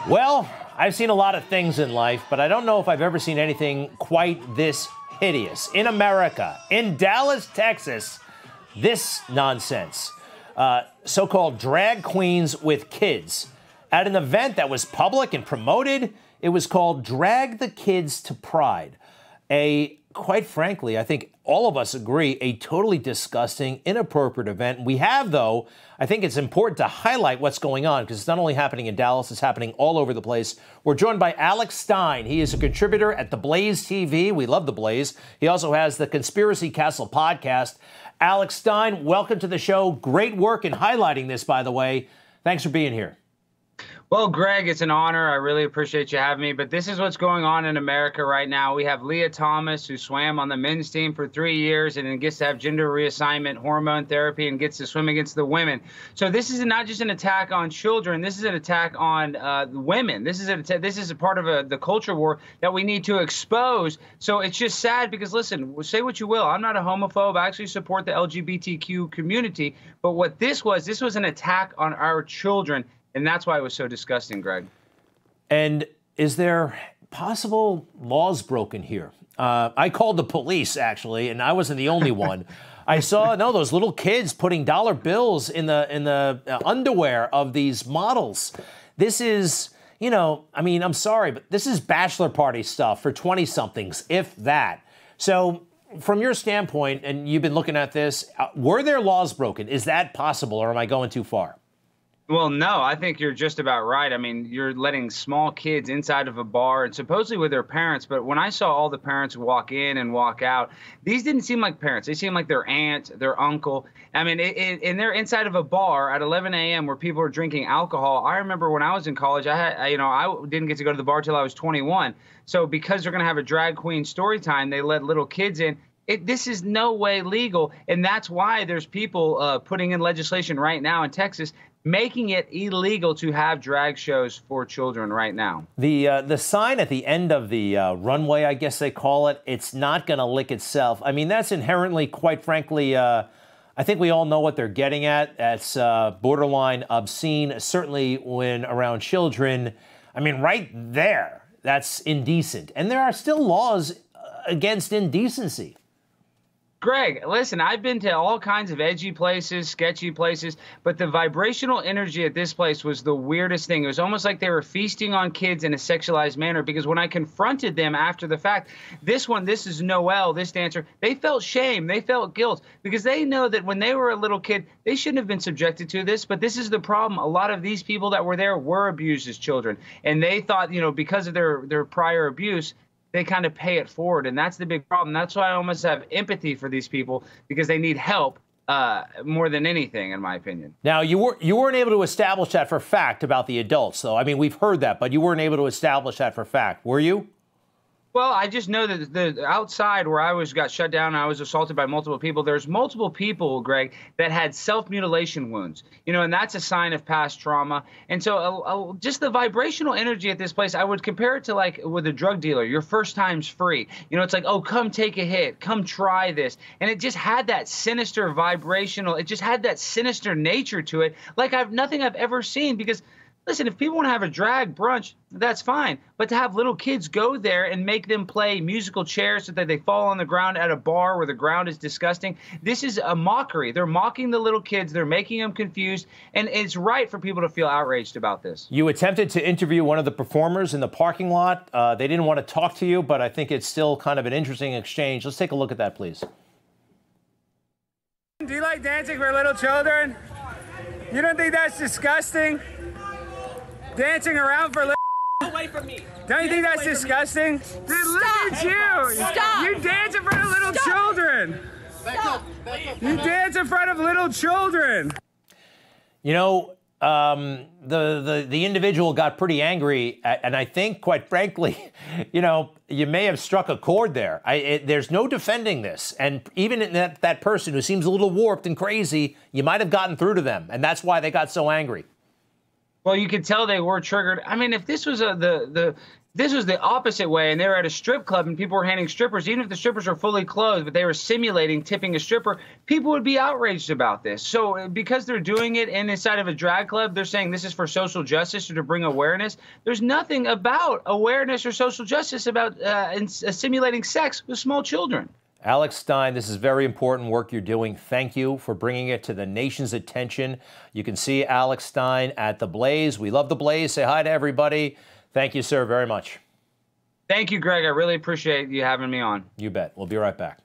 Well, I've seen a lot of things in life, but I don't know if I've ever seen anything quite this hideous. In America, in Dallas, Texas, this nonsense. So-called drag queens with kids. At an event that was public and promoted, it was called Drag the Kids to Pride. Quite frankly, I think all of us agree, a totally disgusting, inappropriate event. We have, though, I think it's important to highlight what's going on because it's not only happening in Dallas, it's happening all over the place. We're joined by Alex Stein. He is a contributor at The Blaze TV. We love The Blaze. He also has the Conspiracy Castle podcast. Alex Stein, welcome to the show. Great work in highlighting this, by the way. Thanks for being here. Well, Greg, it's an honor. I really appreciate you having me. But this is what's going on in America right now. We have Leah Thomas, who swam on the men's team for 3 years and then gets to have gender reassignment, hormone therapy, and gets to swim against the women. So this is not just an attack on children. This is an attack on women. This is a part of the culture war that we need to expose. So it's just sad because, listen, say what you will. I'm not a homophobe. I actually support the LGBTQ community. But what this was an attack on our children. And that's why it was so disgusting, Greg. And is there possible laws broken here? I called the police, actually, and I wasn't the only one. I saw, those little kids putting dollar bills in the underwear of these models. This is, I'm sorry, but this is bachelor party stuff for 20-somethings, if that. So from your standpoint, and you've been looking at this, were there laws broken? Is that possible, or am I going too far? Well, no, I think you're just about right. I mean, you're letting small kids inside of a bar and supposedly with their parents. But when I saw all the parents walk in and walk out, these didn't seem like parents. They seemed like their aunt, their uncle. I mean, and they're inside of a bar at 11 a.m. where people are drinking alcohol. I remember when I was in college, I didn't get to go to the bar till I was 21. So because they're going to have a drag queen story time, they let little kids in. This is no way legal. And that's why there's people putting in legislation right now in Texas making it illegal to have drag shows for children right now. The sign at the end of the runway, I guess they call it, it's not going to lick itself. I mean, that's inherently, quite frankly, I think we all know what they're getting at. That's borderline obscene, certainly when around children. I mean, right there, that's indecent. And there are still laws against indecency. Greg, listen, I've been to all kinds of edgy places, sketchy places, but the vibrational energy at this place was the weirdest thing. It was almost like they were feasting on kids in a sexualized manner because when I confronted them after the fact, this is Noelle, this dancer, they felt shame, they felt guilt because they know that when they were a little kid, they shouldn't have been subjected to this, but this is the problem. A lot of these people that were there were abused as children, and they thought, because of their prior abuse, they kind of pay it forward, and that's the big problem. That's why I almost have empathy for these people because they need help more than anything, in my opinion. Now, you weren't able to establish that for fact about the adults, though. I mean, we've heard that, but you weren't able to establish that for fact, were you? Well, I just know that the outside where I got shut down and I was assaulted by multiple people, there's multiple people, Greg, that had self-mutilation wounds, and that's a sign of past trauma. And so just the vibrational energy at this place, I would compare it to like with a drug dealer. Your first time's free. It's like, oh, come take a hit. Come try this. And it just had that sinister vibrational. It just had that sinister nature to it like nothing I've ever seen because listen, if people want to have a drag brunch, that's fine. But to have little kids go there and make them play musical chairs so that they fall on the ground at a bar where the ground is disgusting, this is a mockery. They're mocking the little kids. They're making them confused. And it's right for people to feel outraged about this. You attempted to interview one of the performers in the parking lot. They didn't want to talk to you, but I think it's still kind of an interesting exchange. Let's take a look at that, please. Do you like dancing for little children? You don't think that's disgusting? Dancing around for little away from me. Don't you think that's disgusting? Dude, look at you. Stop. You dance in front of little children. Stop. You dance in front of little children. The individual got pretty angry, and I think, quite frankly, you may have struck a chord there. There's no defending this, and even in that person who seems a little warped and crazy, you might have gotten through to them, and that's why they got so angry. Well, you could tell they were triggered. I mean, if this was this was the opposite way, and they were at a strip club and people were handing strippers, even if the strippers are fully clothed, but they were simulating tipping a stripper, people would be outraged about this. So because they're doing it inside of a drag club, they're saying this is for social justice or to bring awareness. There's nothing about awareness or social justice about simulating sex with small children. Alex Stein, this is very important work you're doing. Thank you for bringing it to the nation's attention. You can see Alex Stein at The Blaze. We love The Blaze. Say hi to everybody. Thank you, sir, very much. Thank you, Greg. I really appreciate you having me on. You bet. We'll be right back.